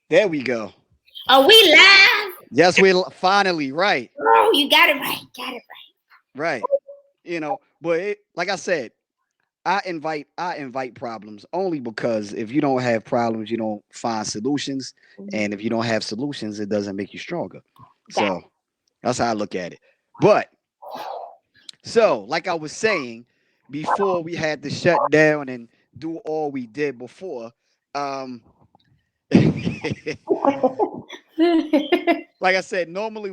There we go. Oh, we live. Yes, we're finally right. Oh, you got it right. Got it Right. But like I said, I invite problems only because if you don't have problems, you don't find solutions. right. And if you don't have solutions, it doesn't make you stronger. Got So that's how I look at it. But so, like I was saying, before we had to shut down and do all we did before, um, like it. I said, normally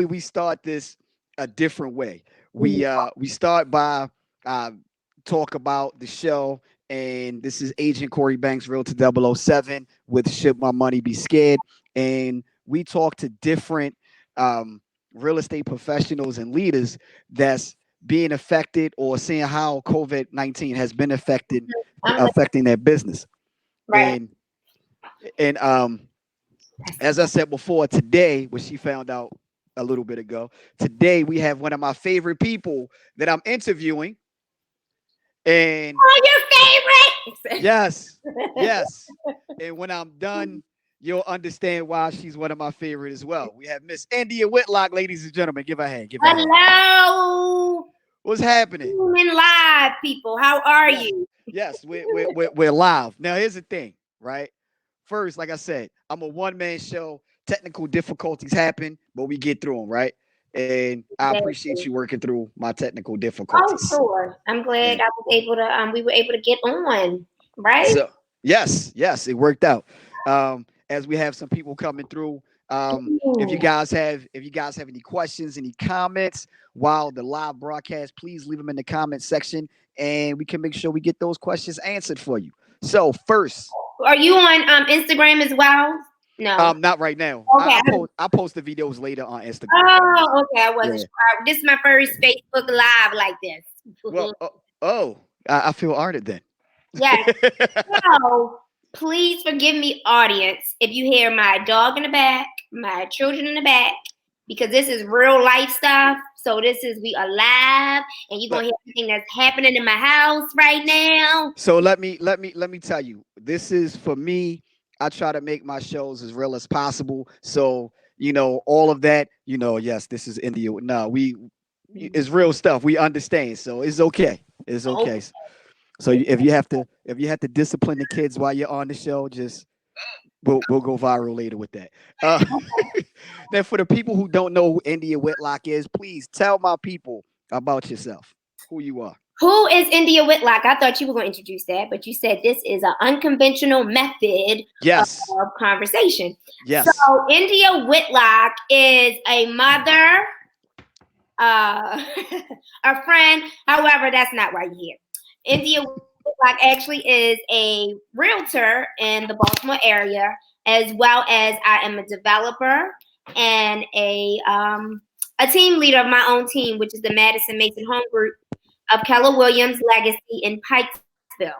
we start this a different way. We start by uh, talk about the show, and this is Agent Cory Banks, Realtor 007 with Should My Money Be Scared, and we talk to different um, real estate professionals and leaders that's being affected or seeing how COVID-19 has been I'm affecting their business. right. And as I said before, today, which she found out a little bit ago, today we have one of my favorite people that I'm interviewing. And Oh, your favorite. yes, yes. And when I'm done, you'll understand why she's one of my favorite as well. We have Miss India Whitlock, ladies and gentlemen. Give her a hand. Give her a hand. Hello, What's happening? human live people. How are Yes, you? yes. We're live. Now, here's the thing, right? First, like I said, I'm a one-man show. Technical difficulties happen, but we get through them, right? And I appreciate Exactly. you working through my technical Oh, difficulties. sure. I'm glad And I was able to. We were able to get on. Right. so, yes, yes, it worked out. As we have some people coming through, Ooh. if you guys have any questions, any comments while the live broadcast, please leave them in the comment section, and we can make sure we get those questions answered for you. So first, Are you on Instagram as well? No. not right now. Okay. I post the videos later on Instagram. Oh, okay. I wasn't Yeah. sure. This is my first Facebook Live like this. Well, I feel honored then. Yes. So please forgive me, audience, if you hear my dog in the back, my children in the back, because this is real life stuff. So this is we are live, and you're gonna But hear everything that's happening in my house right now. so let me tell you, this is for me. I try to make my shows as real as possible. So all of that. Yes, this is India. No, it's real stuff. We understand, so it's okay. It's Oh, okay. So if you have to discipline the kids while you're on the show, just we'll go viral later with that. Uh, then for the people who don't know who India Whitlock is, please tell my people about yourself, who you are. who is India Whitlock? I thought you were going to introduce that, but you said this is an unconventional method of Yes, conversation. So yes. India Whitlock is a mother, uh, a friend. However, that's not why you're here. India Whitlock actually is a realtor in the Baltimore area, as well as I am a developer and a team leader of my own team, which is the Madison Mason Home Group of Keller Williams Legacy in Pikesville.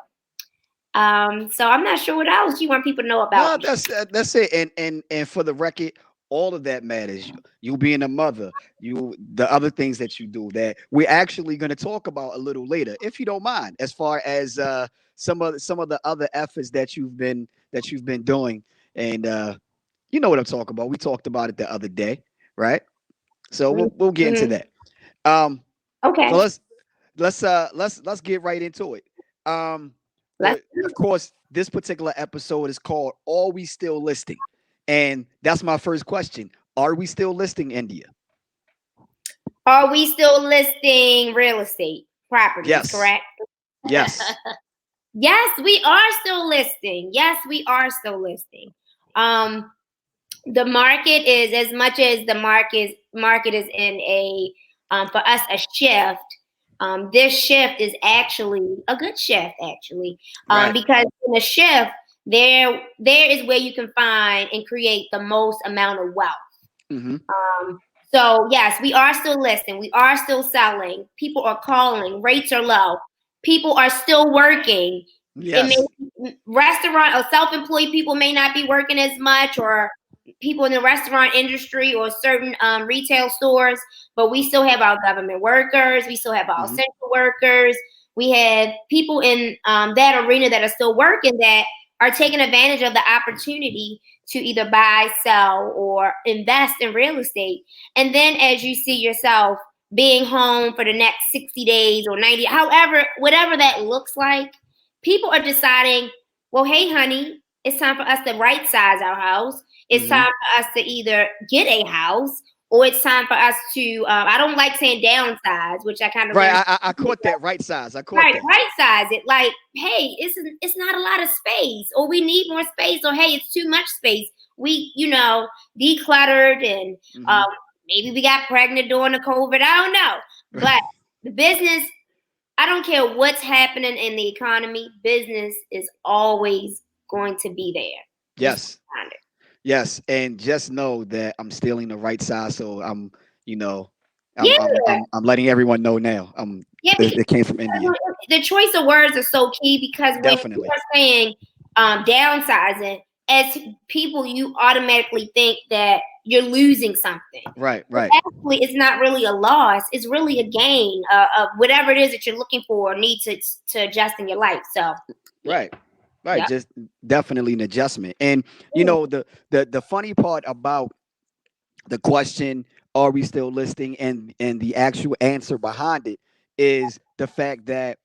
So I'm not sure what else you want people to know about No, me. that's it. And for the record, all of that matters. You being a mother, the other things that you do that we're actually going to talk about a little later, if you don't mind, as far as some of the other efforts that you've been doing, and you know what I'm talking about. We talked about it the other day, right? So we'll get into Mm-hmm. that. Um, so Okay. let's get right into it. Um, Let's, of course, this particular episode is called "Are We Still Listing?" And that's my first question: Are we still listing India? are we still listing real estate properties, Yes, correct? yes, Yes, we are still listing. Yes, we are still listing. Um, the market is as much as the market is in a for us a shift. This shift is actually a good shift, actually, right. because in a shift there is where you can find and create the most amount of wealth. Hmm. Um, so yes, we are still listing. We are still selling. People are calling. Rates are low. People are still working. It Yes. may restaurant or self-employed people may not be working as much, or people in the restaurant industry or certain retail stores, but we still have our government workers. We still have our Hmm. essential workers. We have people in that arena that are still working that are taking advantage of the opportunity to either buy, sell, or invest in real estate. And then as you see yourself being home for the next 60 days or 90, however, whatever that looks like, people are deciding, well, hey, honey, it's time for us to right size our house. It's Mm-hmm. time for us to either get a house or it's time for us to, I don't like saying downsize, which I kind of Right. learned. I caught that right size. I caught Right, that. right size it. Like, hey, it's not a lot of space, or we need more space, or hey, it's too much space. We, decluttered, and Mm-hmm. um, maybe we got pregnant during the COVID. I don't know, but the business. I don't care what's happening in the economy. Business is always going to be there. Just Yes. find it. Yes. And just know that I'm stealing the right size. So I'm, you know, I'm Yeah, I'm I'm, I'm letting everyone know now. yeah. It came from India. The choice of words are so key because when you Definitely. are saying downsizing, as people, you automatically think that you're losing something. Right. But Right. actually, it's not really a loss. It's really a gain of whatever it is that you're looking for or need to adjust in your life. So, yeah, Right. Right. yeah. Just definitely an adjustment. And the funny part about the question, are we still listing, and the actual answer behind it is the fact that,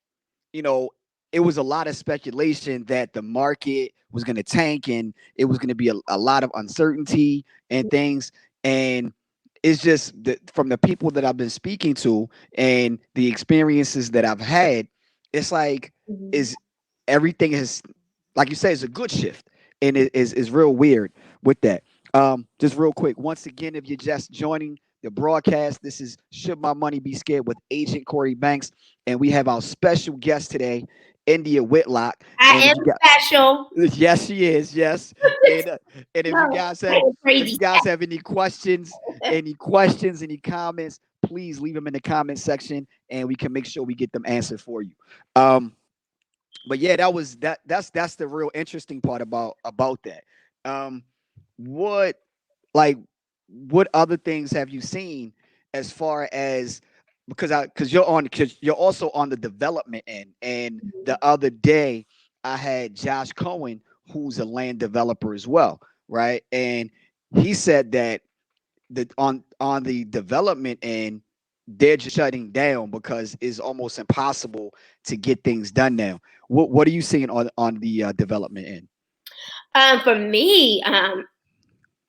you know, it was a lot of speculation that the market was going to tank and it was going to be a lot of uncertainty and things. And it's just from the people that I've been speaking to and the experiences that I've had, it's like, Mhm. is everything is, like you say, it's a good shift. And it is real weird with that. Just real quick, once again, if you're just joining the broadcast, this is Should My Money Be Scared with Agent Cory Banks, and we have our special guest today, India Whitlock. And I if am you got, special. yes, she is, yes. And and if you No, guys I have, am if crazy. you guys have any comments, please leave them in the comment section, and we can make sure we get them answered for you. Um, but yeah, that's the real interesting part about that. Um, what like what other things have you seen as far as, because you're also on the development end, and the other day I had Josh Cohen, who's a land developer as well, right? And he said that on the development end, they're just shutting down because it's almost impossible to get things done now. What are you seeing on the development end? For me,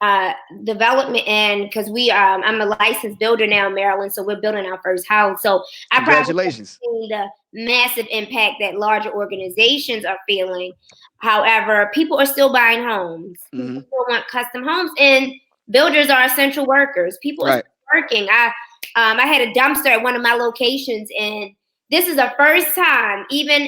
uh, development and because I'm a licensed builder now in Maryland, so we're building our first house. So I probably haven't Congratulations. seen the massive impact that larger organizations are feeling. However, people are still buying homes. Hmm. People still want custom homes, and builders are essential workers. People are Right. still working. I had a dumpster at one of my locations, and this is the first time, even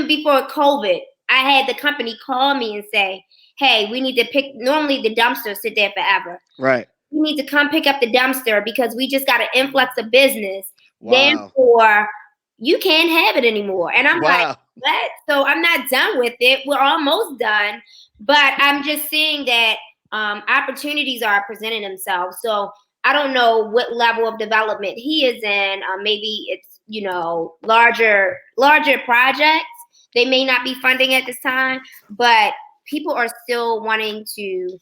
before COVID, I had the company call me and say, hey, we need to pick. Normally, the dumpsters sit there forever. Right. We need to come pick up the dumpster because we just got an influx of business. Wow. Therefore, you can't have it anymore. And I'm like, Wow. what? So I'm not done with it. We're almost done. But I'm just seeing that opportunities are presenting themselves. So I don't know what level of development he is in. Maybe it's, larger projects. They may not be funding at this time, but people are still wanting to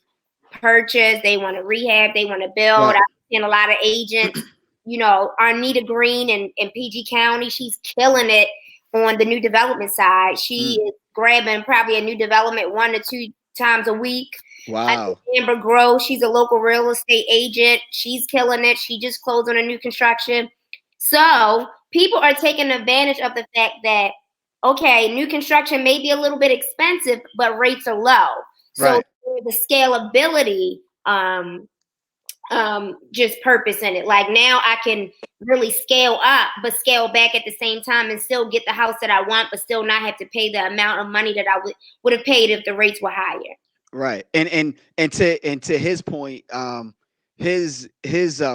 purchase, they want to rehab, they want to build. Right. I've seen a lot of agents, Arnita Green in PG County, she's killing it on the new development side. She Mm. is grabbing probably a new development 1 to 2 times a week. I Wow. think Amber Grove, she's a local real estate agent. She's killing it. She just closed on a new construction. So people are taking advantage of the fact that, okay, new construction may be a little bit expensive, but rates are low. So Right. the scalability, just purpose in it. Like now I can really scale up, but scale back at the same time and still get the house that I want, but still not have to pay the amount of money that I would have paid if the rates were higher. Right. And to his point, his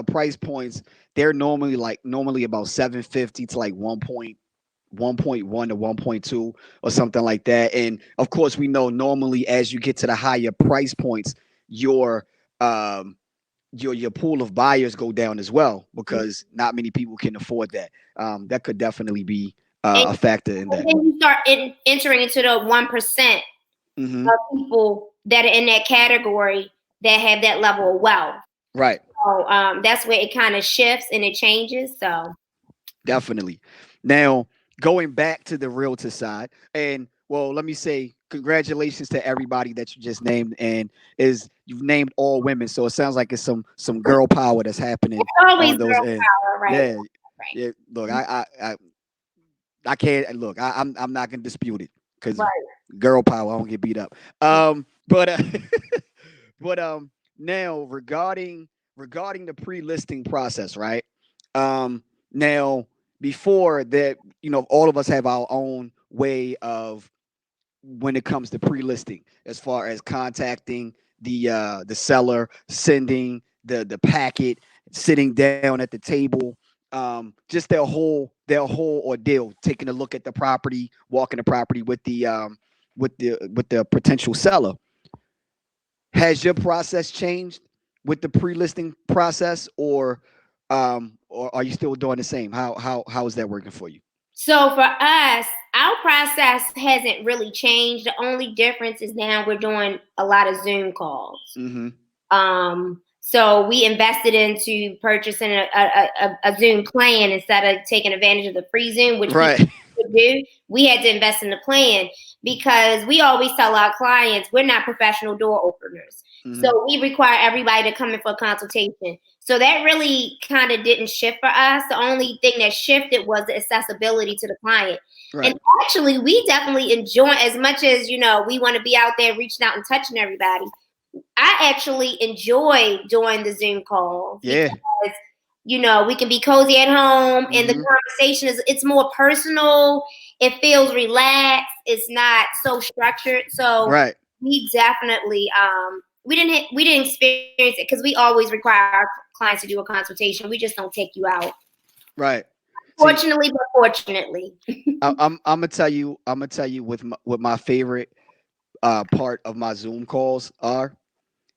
price points, they're normally about 750 to like 1.1 to 1.2 or something like that. And of course, we know normally as you get to the higher price points, your um your pool of buyers go down as well, because not many people can afford that. That could definitely be And a factor in that. then you start entering into the 1%. Mm-hmm. people that are in that category that have that level of wealth. Right. So that's where it kind of shifts and it changes. So Definitely. Now, going back to the realtor side, and well, let me say congratulations to everybody that you just named, and is you've named all women, so it sounds like it's some girl power that's happening it's always on those girl ends. power, right? Yeah, Right. yeah. Look, I can't look. I'm not gonna dispute it because Right. girl power. I don't get beat up. But but now regarding the pre-listing process, right? Now before that, all of us have our own way of when it comes to pre-listing, as far as contacting the seller, sending the packet, sitting down at the table, just their whole ordeal, taking a look at the property, walking the property with the potential seller. Has your process changed with the pre-listing process, or are you still doing the same? How is that working for you? So for us, our process hasn't really changed. The only difference is now we're doing a lot of Zoom calls. Mm-hmm. So we invested into purchasing a Zoom plan instead of taking advantage of the free Zoom, which people Right. would do. We had to invest in the plan because we always tell our clients we're not professional door openers. Mm-hmm. So we require everybody to come in for a consultation. So that really kind of didn't shift for us. The only thing that shifted was the accessibility to the client. And Right. actually, we definitely enjoy as much as we want to be out there reaching out and touching everybody. I actually enjoy doing the Zoom calls Yeah. because we can be cozy at home and the Mm-hmm. conversation it's more personal. It feels relaxed. It's not so structured. So Right. we definitely we didn't experience it because we always require our clients to do a consultation. We just don't take you out. Right. See, Fortunately, but fortunately. I'm gonna tell you what my favorite part of my Zoom calls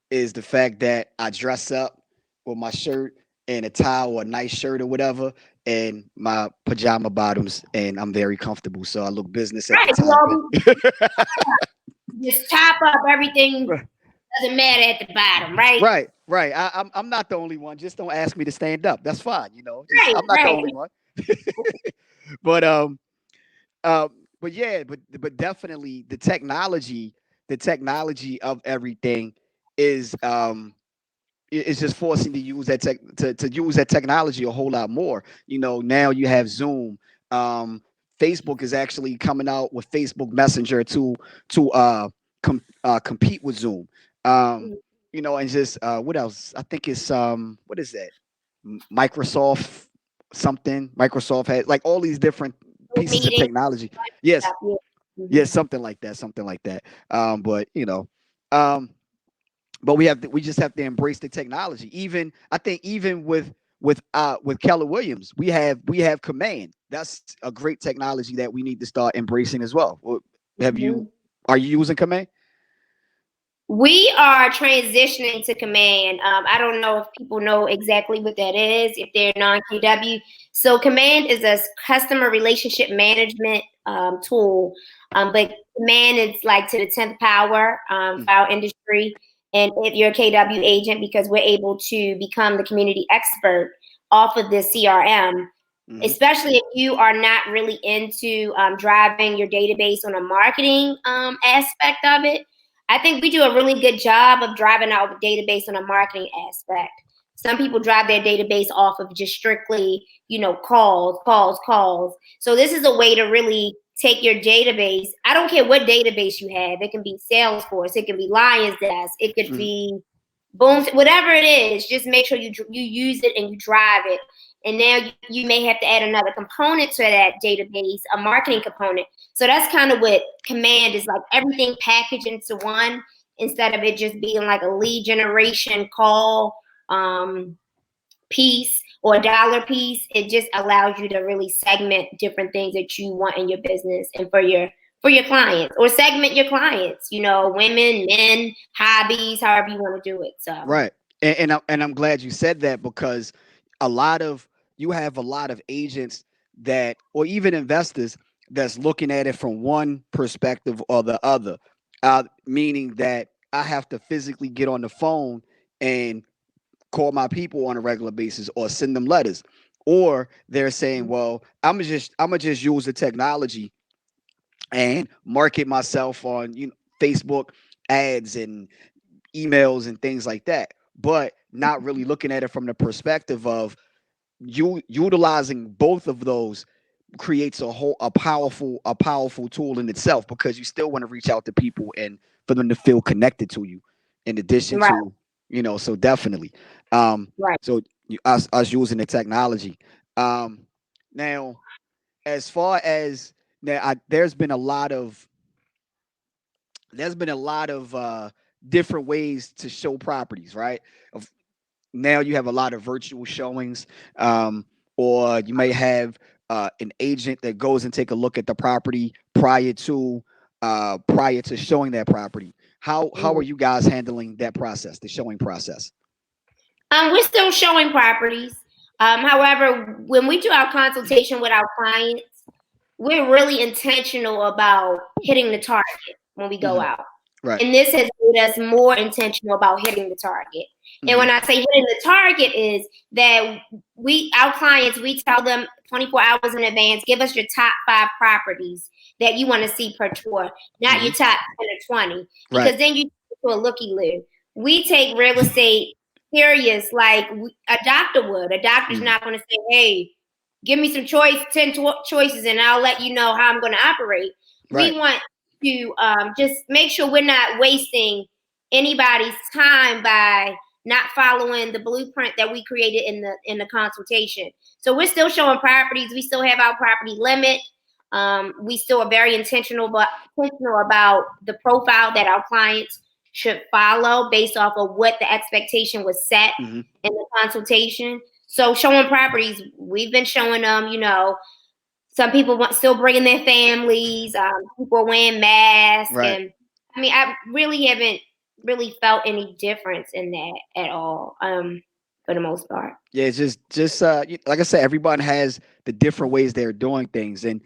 is the fact that I dress up with my shirt and a tie or a nice shirt or whatever, and my pajama bottoms, and I'm very comfortable. So I look business at the Right. We top. all just top up everything. Doesn't matter at the bottom, right? Right, right. I'm not the only one. Just don't ask me to stand up. That's fine. Just Right, I'm not the right. only one. But um, but yeah, but definitely the technology of everything is is just forcing to use to use that technology a whole lot more. Now you have Zoom. Um, Facebook is actually coming out with Facebook Messenger to compete with Zoom. Um, and just what else? I think it's what is that? Microsoft something. Microsoft has like all these different pieces of Meeting technology. Yes, stuff. Yeah. yeah, Mhm. something like that, something like that. Um, but we just have to embrace the technology. Even I think even with Keller Williams, we have Command. That's a great technology that we need to start embracing as well. Have you Mhm. are you using Command? We are transitioning to Command. I don't know if people know exactly what that is, if they're non KW. So, Command is a customer relationship management tool, but Command is like to the 10th power for our industry. And if you're a KW agent, because we're able to become the community expert off of this CRM, Mm-hmm. especially if you are not really into driving your database on a marketing aspect of it. I think we do a really good job of driving our database on a marketing aspect. Some people drive their database off of just strictly, calls, calls, calls. So this is a way to really take your database. I don't care what database you have. It can be Salesforce, it can be Lions Desk, it could Mm-hmm. be Boom, whatever it is. Just make sure you use it and you drive it. And now you may have to add another component to that database, a marketing component. So that's kind of what Command is like, everything packaged into one instead of it just being like a lead generation call piece or a dollar piece. It just allows you to really segment different things that you want in your business and for your clients, or segment your clients, women, men, hobbies, however you want to do it. So Right. And I'm glad you said that because a lot of you have a lot of agents that or even investors that's looking at it from one perspective or the other. Meaning that I have to physically get on the phone and call my people on a regular basis or send them letters. Or they're saying, well, I'm gonna just use the technology and market myself on Facebook ads and emails and things like that, but not really looking at it from the perspective of you utilizing both of those creates a powerful tool in itself, because you still want to reach out to people and for them to feel connected to you in addition Right. to so definitely Right. so us using the technology. Now, as far as now, there's been a lot of different ways to show properties, right? Of Now you have a lot of virtual showings, or you may have an agent that goes and take a look at the property prior to showing that property. How are Mhm. you guys handling that process, the showing process? We're still showing properties. However, when we do our consultation with our clients, we're really intentional about hitting the target when we go Hmm. out. Right. And this has made us more intentional about hitting the target. And Hmm. when I say hitting the target is that our clients, we tell them 24 hours in advance, give us your top 5 properties that you want to see per tour, not Hmm. your top 10 or 20, Right. because then you go to a looky-loo. We take real estate serious like a doctor would. A doctor's Hmm. not going to say, hey, give me some 10 choices and I'll let you know how I'm going to operate. Right. We want to just make sure we're not wasting anybody's time by not following the blueprint that we created in the consultation. So we're still showing properties. We still have our property limit. We still are very intentional about the profile that our clients should follow based off of what the expectation was set Hmm. in the consultation. So showing properties, we've been showing them, some people still bringing their families. People are wearing masks, Right. and I mean, I really haven't really felt any difference in that at all. For the most part. Yeah, it's just like I said, everyone has the different ways they're doing things, and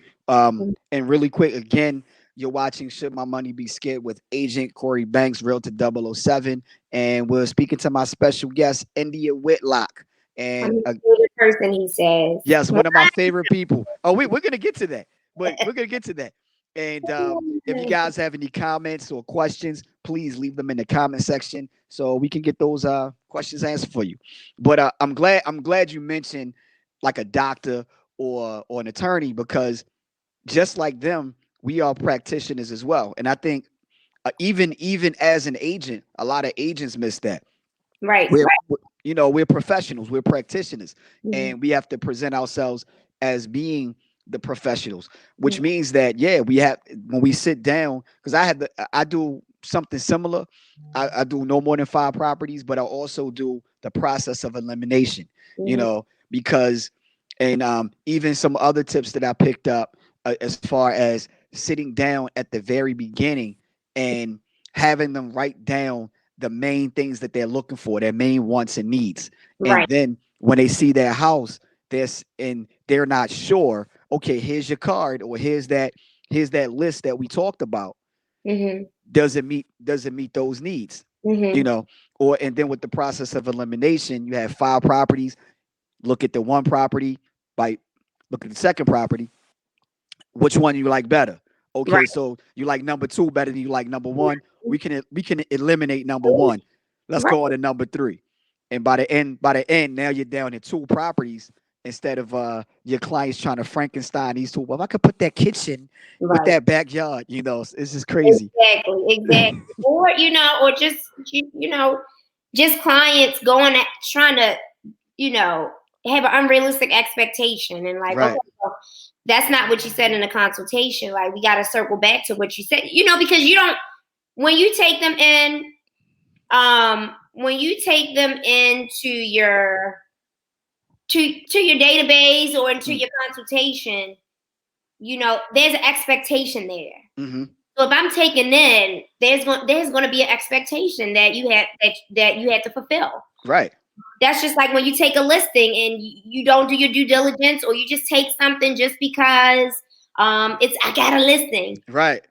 really quick again, you're watching "Should My Money Be Scared" with Agent Cory Banks, Realtor 007, and we're speaking to my special guest, India Whitlock, I'm and his favorite person, he says. yes, one of my favorite people. Oh, we're gonna get to that, but we're gonna get to that. And if you guys have any comments or questions, please leave them in the comment section so we can get those questions answered for you. But I'm glad you mentioned like a doctor or an attorney, because just like them, we are practitioners as well. And I think even as an agent, a lot of agents miss that. Right. We're professionals, we're practitioners, Mhm. and we have to present ourselves as being the professionals, which Mhm. means that we have when we sit down, because I do something similar. I do no more than 5 properties, but I also do the process of elimination, Mhm. because and even some other tips that I picked up, as far as sitting down at the very beginning and having them write down the main things that they're looking for, their main wants and needs. And Right. then when they see their house, they're not sure, okay, here's your card, or here's that list that we talked about. Mhm. Does it meet those needs? You Mhm. know, and then with the process of elimination, you have 5 properties, look at the one property, by look at the second property, which one you like better. Okay, Right. so you like number 2 better than you like number 1. We can eliminate number 1. Let's Right. go on to number 3. And by the end, now you're down to 2 properties instead of your clients trying to Frankenstein these two. Well, I could put that kitchen with Right. that backyard. It's just crazy. Exactly. Exactly. Or or just just clients going at trying to you know have an unrealistic expectation and like okay, Right. well, that's not what you said in the consultation. Like we got to circle back to what you said. Because you don't when you take them in when you take them into your database or into your consultation, there's an expectation there. Mm-hmm. So if I'm taken in, there's going to be an expectation that you have to fulfill. Right. That's just like when you take a listing and you don't do your due diligence, or you just take something just because It's I got a listing. Right.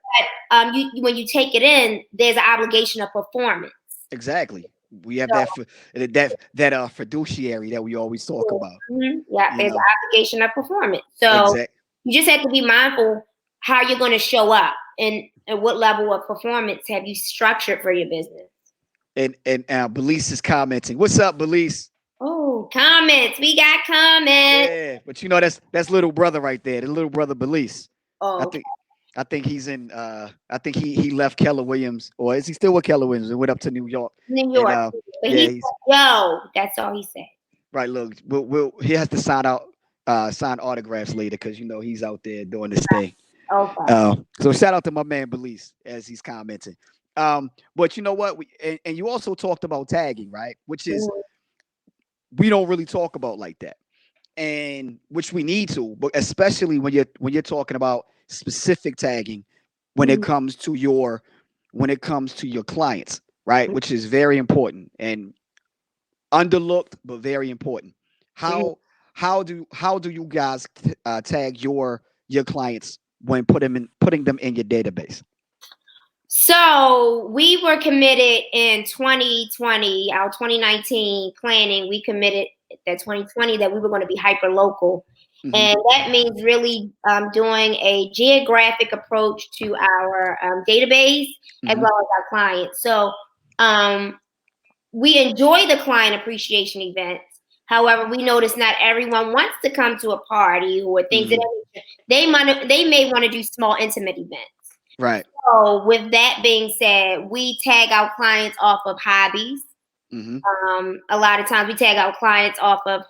But you when you take it in, there's an obligation of performance. Exactly. We have So that fiduciary that we always talk about. yeah, You there's an know. obligation of performance. So Exact. you just have to be mindful how you're going to show up and what level of performance have you structured for your business. And Belize is commenting. What's up, Belize? Oh, comments. We got comments. Yeah, but that's little brother right there. The little brother Belize. I Oh, think I think he's in. I think he left Keller Williams, or is he still with Keller Williams and went up to New York? New And York. But yeah, he he's said, yo, that's all he said. right. Look, he has to sign autographs later because he's out there doing this thing. Okay. So shout out to my man Belize as he's commenting. But you know what? And you also talked about tagging, right? Which is Mhm, we don't really talk about like that, and which we need to, but especially when you're talking about specific tagging when it mhm, comes to your clients, right? mhm, Which is very important and underlooked, but very important. mhm. How do you guys tag your clients when putting them in your database? So we were committed in 2020, our 2019 planning. We committed that 2020 that we were going to be hyper local. Hmm. And that means really doing a geographic approach to our database as Hmm. well as our clients. So um, we enjoy the client appreciation events. However, we notice not everyone wants to come to a party or things of Hmm. that nature. They may want to do small intimate events. Right. So, with that being said, we tag our clients off of hobbies. Hmm. A lot of times, we tag our clients off of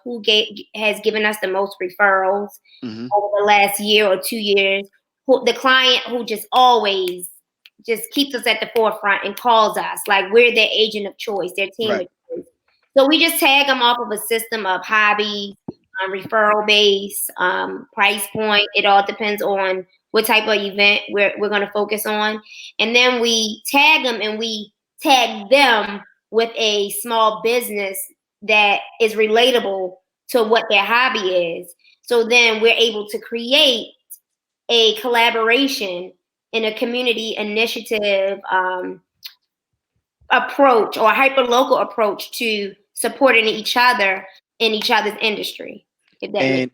has given us the most referrals Hmm. over the last year or 2 years. The client who just always just keeps us at the forefront and calls us like we're their agent of choice, their team Right. of choice. So we just tag them off of a system of hobbies, referral base, price point. It all depends on what type of event we're going to focus on. And then we tag them and we tag them with a small business that is relatable to what their hobby is. So then we're able to create a collaboration in a community initiative approach or hyper local approach to supporting each other in each other's industry. If that makes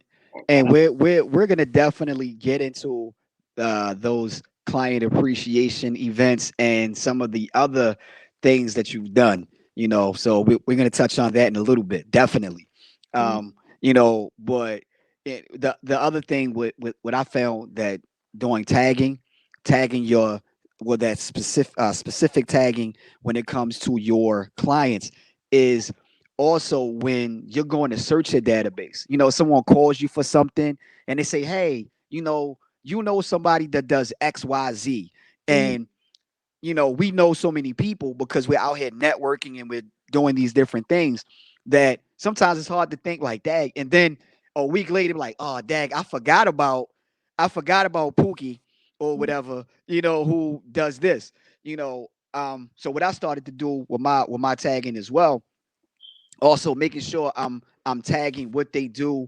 and and we're gonna definitely get into those client appreciation events and some of the other things that you've done. So we're gonna touch on that in a little bit, definitely. sense. But the other thing with what I found that doing tagging your that specific tagging when it comes to your clients is also when you're going to search your database. Someone calls you for something and they say, hey, somebody that does XYZ. Mhm, And we know so many people because we're out here networking and we're doing these different things that sometimes it's hard to think like dag. And then a week later, like, oh dag, I forgot about Pookie or mhm, whatever, who does this. So what I started to do with my tagging as well, also making sure I'm tagging what they do,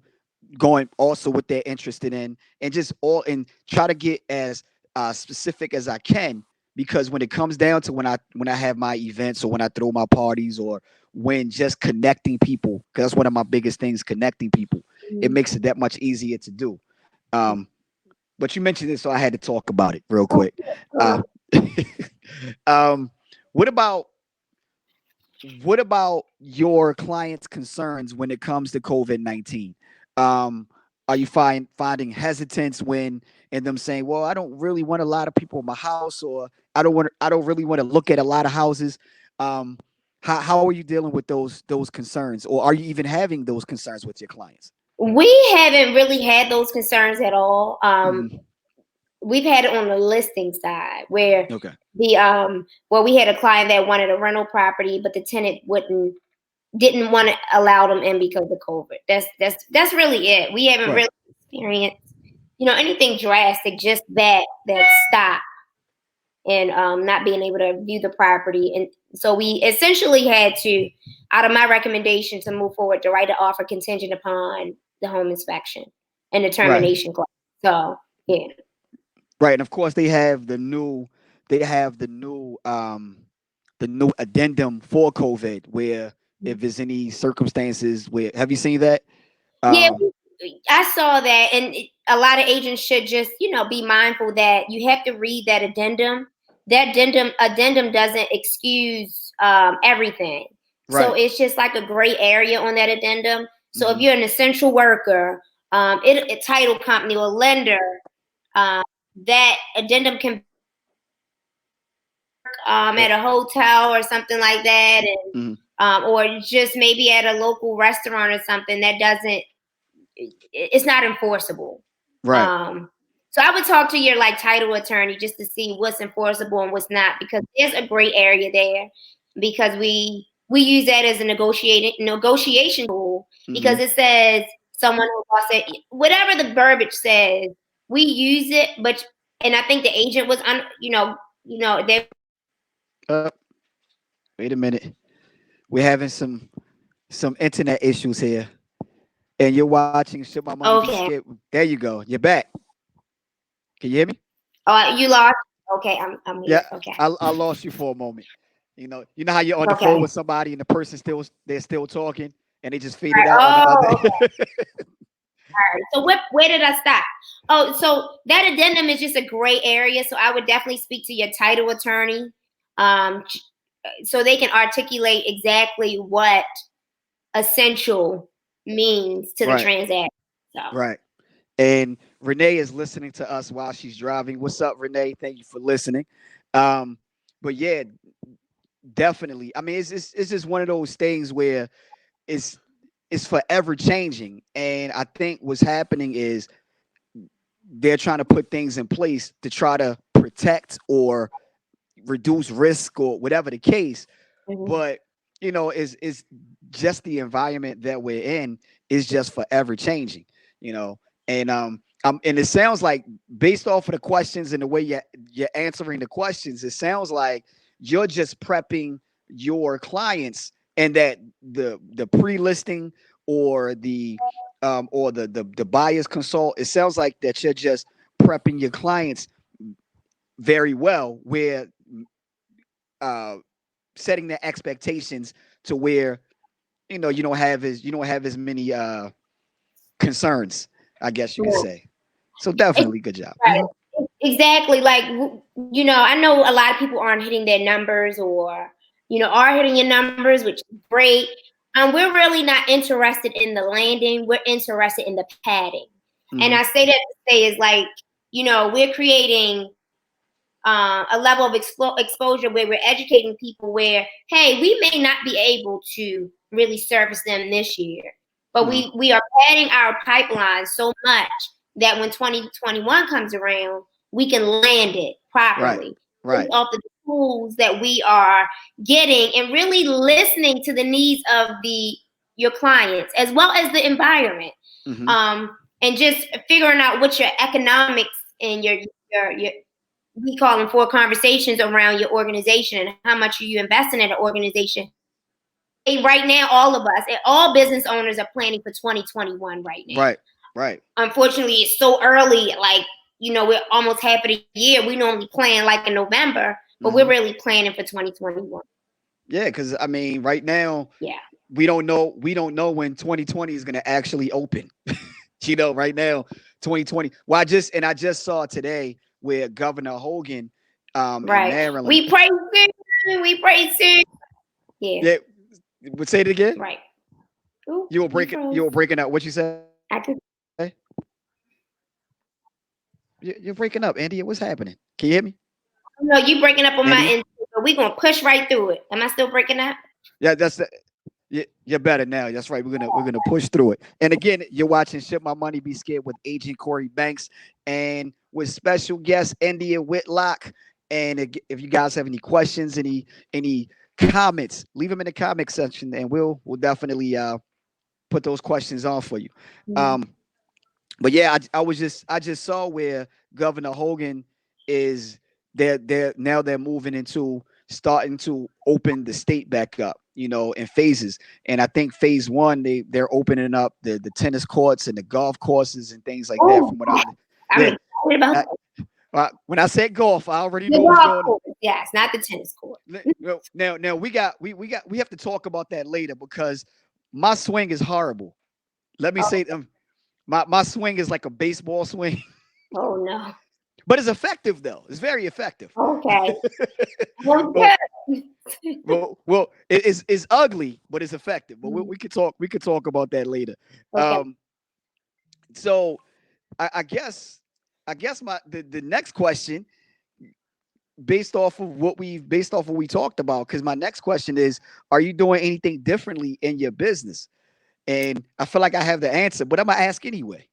going also what they're interested in, and just all and try to get as specific as I can, because when it comes down to when I have my events or when I throw my parties or when just connecting people, because that's one of my biggest things, connecting people. It mhm. makes it that much easier to do. um but you mentioned it, so I had to talk about it real quick. uh um what about your clients' concerns when it comes to COVID-19? Um, are you finding hesitance when and them saying, "Well, I don't really want a lot of people in my house," or I don't really want to look at a lot of houses." Um, how are you dealing with those concerns, or are you even having those concerns with your clients? We haven't really had those concerns at all. Hmm. We've had it on the listing side where Okay. we had a client that wanted a rental property, but the tenant wouldn't didn't want to allow them in because of COVID. That's really it. We haven't Right. really experienced, anything drastic. Just that stop and not being able to view the property, and so we essentially had to, out of my recommendation to move forward, to write an offer contingent upon the home inspection and the Right. termination clause. So. Yeah. Right, and of course they have the new addendum for COVID where if there's any circumstances where have you seen that? Yeah, Um, I saw that, and a lot of agents should just, be mindful that you have to read that addendum. That addendum doesn't excuse everything, so right. it's just like a gray area on that addendum. So if Hmm. you're an essential worker, a title company or lender, um, that addendum can Yep. at a hotel or something like that, and Hmm. or just maybe at a local restaurant or something that doesn't it's not enforceable. Right. Um, so I would talk to your like title attorney just to see what's enforceable and what's not, because there's a gray area there. Because we use that as a negotiation tool, because Hmm. it says someone who lost it, whatever the verbiage says, we use it. But and I think the agent was they Wait a minute. We're having some internet issues here, and you're watching Should My Money Be okay. Scared? There you go. You're back. Can you hear me? You lost. Okay, I'm Yeah, here. Okay. I lost you for a moment. You know how you're on the phone Okay. with somebody and the person they're still talking and they just faded Right. out on the other. Oh, so where did I stop? Oh, so that addendum is just a gray area. So I would definitely speak to your title attorney, um, so they can articulate exactly what essential means to the Right, transaction. So right. And Renee is listening to us while she's driving. What's up, Renee? Thank you for listening. Um, but yeah, definitely. I mean, it's just one of those things where it's it's forever changing, and I think what's happening is they're trying to put things in place to try to protect or reduce risk or whatever the case. mhm. But is just the environment that we're in is just forever changing. You know, and it sounds like based off of the questions and the way you're answering the questions, it sounds like you're just prepping your clients, and that the pre-listing or the buyer's consult. It sounds like that you're just prepping your clients very well, where uh, setting the expectations to where you don't have as many concerns, I guess you could say. So definitely good job. Hmm. Right. Exactly. Like, I know a lot of people aren't hitting their numbers, or, are hitting your numbers, which is great. We're really not interested in the landing. We're interested in the padding. And Hmm. I say that to say is like, we're creating a level of exposure where we're educating people where, hey, we may not be able to really service them this year, but Hmm. we are padding our pipeline so much that when 2021 comes around, we can land it Right. properly based Right. off the tools that we are getting, and really listening to the needs of the your clients as well as the environment, Hmm. and just figuring out what your economics and your we call them for conversations around your organization and how much are you investing in an organization. Right now, all of us, all business owners are planning for 2021 right now. Right. Right. Unfortunately, it's so early. Like, we're almost half of the year. We normally plan like in November, but we're Hmm. really planning for 2021. Yeah, because I mean, right now Yeah. we don't know when 2020 is going to actually open. Right now 2020. Well, I just saw today where Governor Hogan in Right. Maryland. We pray soon. We pray soon. Yeah. Yeah, would say it again. Right. Ooh, You were you breaking froze. you were breaking up. What you say? I could. You're breaking up, Andy. What's happening? Can you hear me, No, you breaking up on my Andy? end. But we gonna push right through it. Am I still breaking up? Yeah, you're better now. That's right. We're gonna push through it. And again, you're watching Should My Money Be Scared with Agent Cory Banks and with special guest India Whitlock. And if you guys have any questions, any comments, leave them in the comment section, and we'll definitely put those questions on for you. Mhm. Um, but yeah, I just saw where Governor Hogan is they're moving into starting to open the state back up, in phases. And I think phase one they're opening up the tennis courts and the golf courses and things like that. Oh, From what I I'm yeah, excited. excited about I, when I said golf, I already the know what's golf going on. course. Yes, not the tennis court. Now we have to talk about that later because my swing is horrible. Let me Oh, say my swing is like a baseball swing, oh no. but it's effective though. It's very effective. Okay. Well, well, good. it's ugly, but it's effective. But Mhm. we could talk. We could talk about that later. Okay. Um, so I guess the next question based off of what we talked about because my next question is, are you doing anything differently in your business? And I feel like I have the answer, but I'm gonna ask anyway.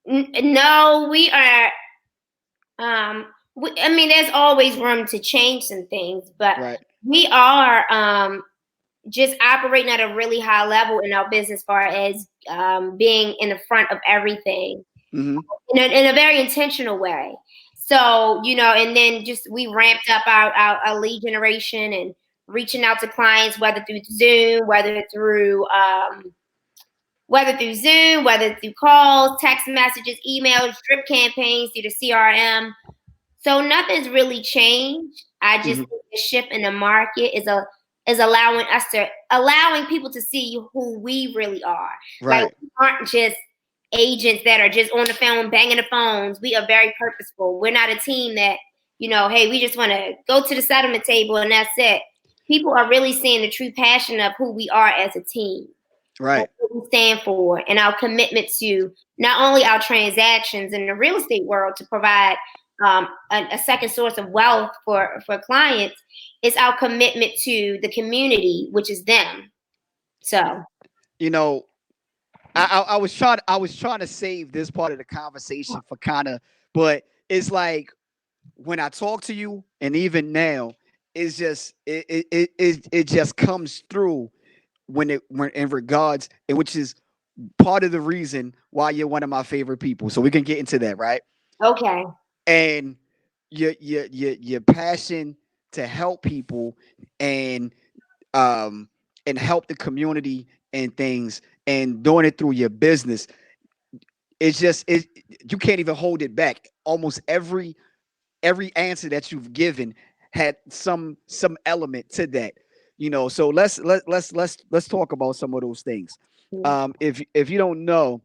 No, we are. I mean, there's always room to change some things, but Right. we are just operating at a really high level in our business, as far as being in the front of everything Mm-hmm. in a very intentional way. So, and then just we ramped up our lead generation and reaching out to clients, whether through Zoom, whether through calls, text messages, emails, drip campaigns through the CRM. So nothing's really changed. I just Mm-hmm. think the shift in the market is allowing people to see who we really are. Like, Right. we aren't just agents that are just on the phone banging the phones. We are very purposeful. We're not a team that, hey, we just want to go to the settlement table and that's it. People are really seeing the true passion of who we are as a team, Right. what we stand for, and our commitment to not only our transactions in the real estate world to provide a second source of wealth for clients. It's our commitment to the community, which is them. So You know, I was trying to save this part of the conversation for kind of, but it's like when I talk to you, and even now, it's just it just comes through when in regards, and which is part of the reason why you're one of my favorite people. So we can get into that, right? okay, And your passion to help people and um and help the community and things and doing it through your business, it's just it you can't even hold it back. Almost every answer that you've given had some element to that. So let's talk about some of those things. If you don't know,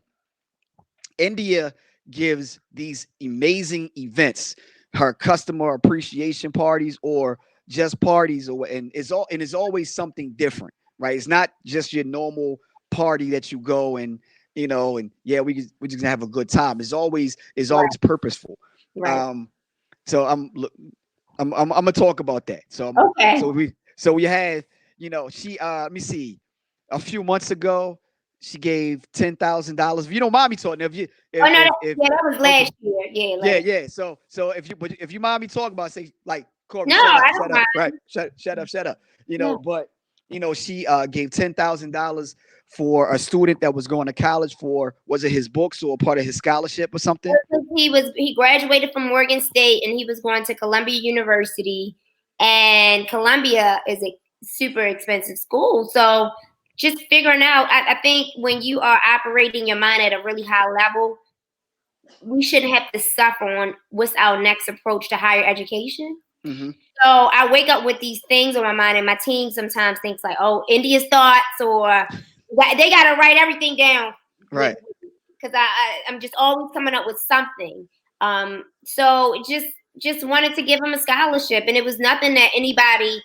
India gives these amazing events, her customer appreciation parties or just parties, and it's always something different, right? It's not just your normal party that you go and and yeah, we just gonna have a good time. It's always right, purposeful. right, Um, so I'm gonna talk about that. okay. So we had she let me see, a few months ago she gave $10,000. If you don't mind me talking, if you Oh no, if yeah, that was okay, last year. Yeah, yeah, last. yeah. So if you mind me talking about, say, like, Corey, No, shut up, I don't shut up, right? mind. Shut up. No, But she gave $10,000 for a student that was going to college for, was it his books or part of his scholarship or something? he graduated from Morgan State and he was going to Columbia University, and Columbia is a super expensive school. So just figuring out, I think when you are operating your mind at a really high level, we shouldn't have to suffer on what's our next approach to higher education. Mm-hmm. So I wake up with these things on my mind, and my team sometimes thinks like, "Oh, India's thoughts," or they got to write everything down with Right. because I'm just always coming up with something. So just wanted to give them a scholarship, and it was nothing that anybody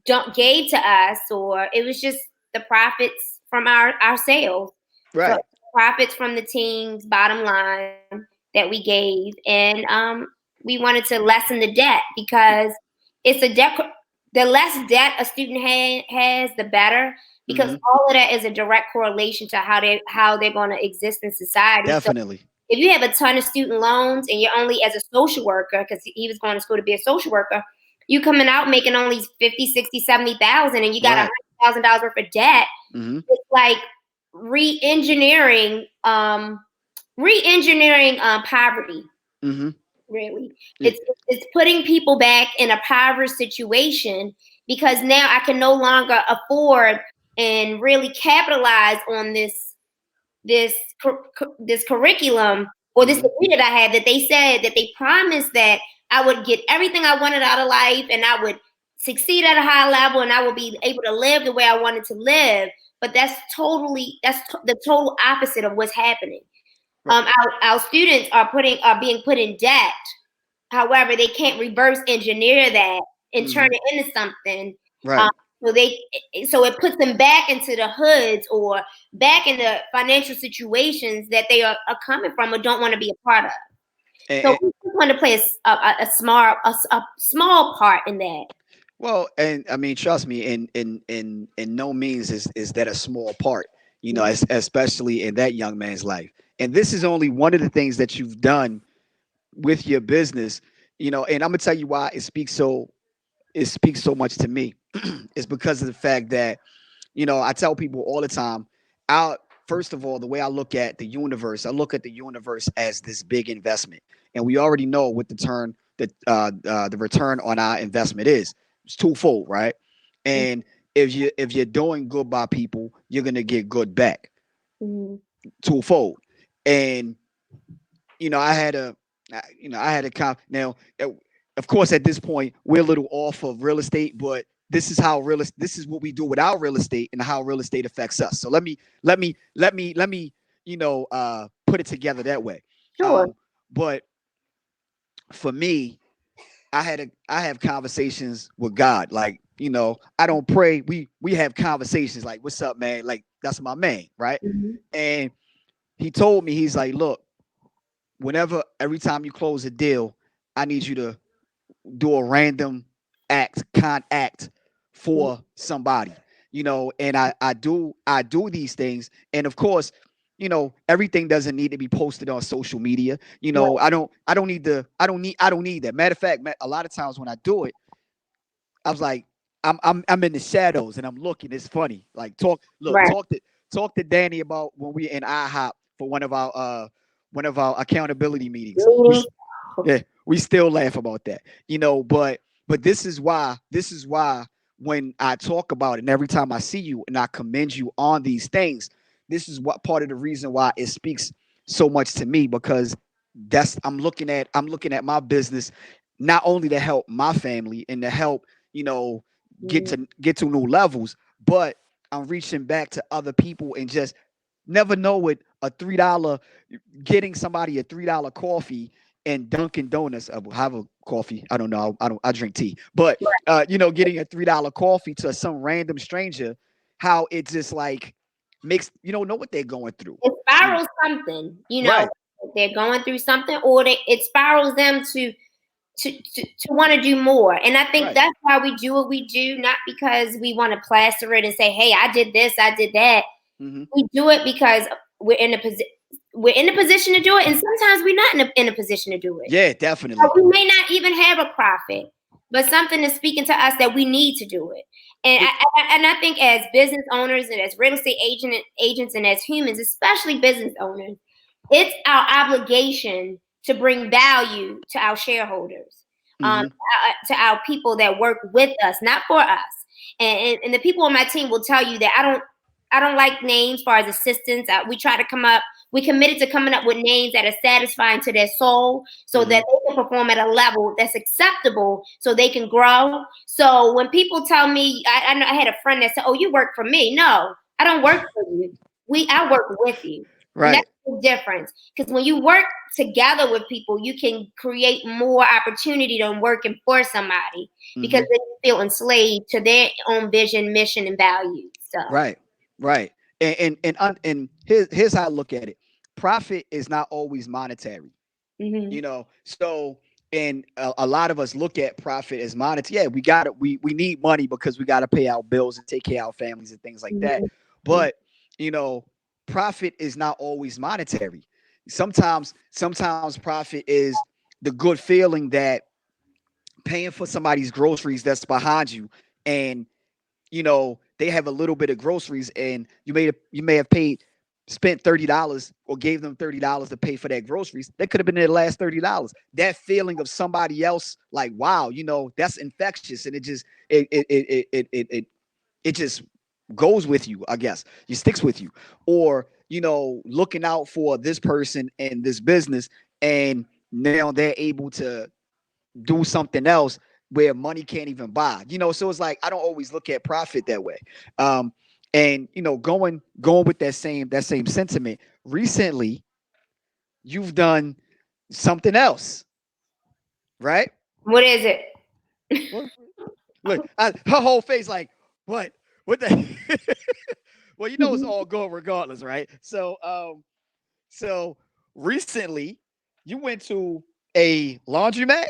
don't gave to us, or it was just the profits from our sales, so Right. profits from the team's bottom line that we gave, and we wanted to lessen the debt because it's a debt. The less debt a student has, the better, because Mm-hmm. all of that is a direct correlation to how they're going to exist in society. So Definitely. if you have a ton of student loans and you're only as a social worker, because he was going to school to be a social worker, you coming out making only 50, 60, 70,000, and you got Right. $100,000 worth of debt. Mm-hmm. It's like re-engineering poverty. Mm-hmm. Really, Yeah. it's putting people back in a impoverished situation, because now I can no longer afford and really capitalize on this curriculum or this Mm-hmm. degree that I had, that they said that they promised that I would get everything I wanted out of life, and I would succeed at a high level, and I would be able to live the way I wanted to live. But the total opposite of what's happening. Right. Our students are being put in debt. However, they can't reverse engineer that and turn Mm-hmm. it into something. Um, Right. so it puts them back into the hoods or back into financial situations that they are coming from or don't want to be a part of. So And, we just want to play a small part in that. well, and I mean, trust me, in no means is that a small part, Mhm. especially in that young man's life. And this is only one of the things that you've done with your business, and I'm gonna tell you why it speaks so much to me. It's because of the fact that, I tell people all the time, I first of all, the way I look at the universe, I look at the universe as this big investment, and we already know what the return on our investment is. It's twofold, right? And if you're doing good by people, you're gonna get good back, Mhm. twofold. And I had now. Of course, at this point, we're a little off of real estate, but this is what we do with our real estate and how real estate affects us. So let me put it together that way. Sure. But for me, I have conversations with God. Like, I don't pray. We have conversations like, "What's up, man?" Like, that's my man, right? Mhm. And he told me, he's like, "Look, every time you close a deal, I need you to do a random con act for somebody, and I do these things. And of course, everything doesn't need to be posted on social media. Right. I don't need that. Matter of fact, a lot of times when I do it, I was like, I'm in the shadows and I'm looking. It's funny. Like, Right. talk to Danny about when we in IHOP for one of our accountability meetings. Meetings. Yeah, we still laugh about that, but this is why when I talk about it, and every time I see you and I commend you on these things, this is what part of the reason why it speaks so much to me, because I'm looking at my business not only to help my family and to help, you know get Mhm. to get to new levels, but I'm reaching back to other people and just never know what a $3 getting somebody a $3 coffee and Dunkin' Donuts. I will have a coffee. I don't know. I drink tea, but getting a $3 coffee to some random stranger, how it just like makes you don't know what they're going through. It You know, spirals something, right, they're going through something, or it spirals them to want to do more. And I think right. that's why we do what we do, not because we want to plaster it and say, "Hey, I did this, I did that." Hmm. We do it because we're in a position to do it, and sometimes we're not in a position to do it. Yeah, So definitely. we may not even have a profit, but something is speaking to us that we need to do it. And It. I think as business owners and as real estate agents and as humans, especially business owners, it's our obligation to bring value to our shareholders, Hmm. to our people that work with us, not for us. And the people on my team will tell you that I don't like names as far as assistants. We committed to coming up with names that are satisfying to their soul so that Hmm. they can perform at a level that's acceptable so they can grow. So when people tell me, I know I had a friend that said, "Oh, you work for me." No, I don't work for you. I work with you. And that's Right. the difference. Because when you work together with people, you can create more opportunity than working for somebody because Hmm. then you feel enslaved to their own vision, mission, and values. So, Right. Right. And here's how I look at it. Profit is not always monetary. mhm, So, and a lot of us look at profit as monetary. Yeah, we need money because we got to pay our bills and take care of our families and things like that. mhm, But you know profit is not always monetary. Sometimes profit is the good feeling that paying for somebody's groceries that's behind you, and they have a little bit of groceries, and you may have spent $30 or gave them $30 to pay for their groceries. That could have been their last $30. That feeling of somebody else, like, wow, that's infectious, and it just goes with you, I guess. It sticks with you. Or looking out for this person and this business, and now they're able to do something else where money can't even buy. So it's like I don't always look at profit that way. Um, and going with that same sentiment. Recently, you've done something else, right? What is it? What? Look, her whole face like, what? What the? Well, it's all good regardless, right? So recently, you went to a laundromat.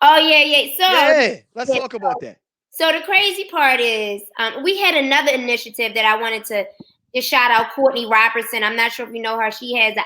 Oh yeah, yeah. Yeah, let's Yeah, talk about that. so the crazy part is, we had another initiative that I wanted to just shout out Courtney Robertson. I'm not sure if you know her. She has the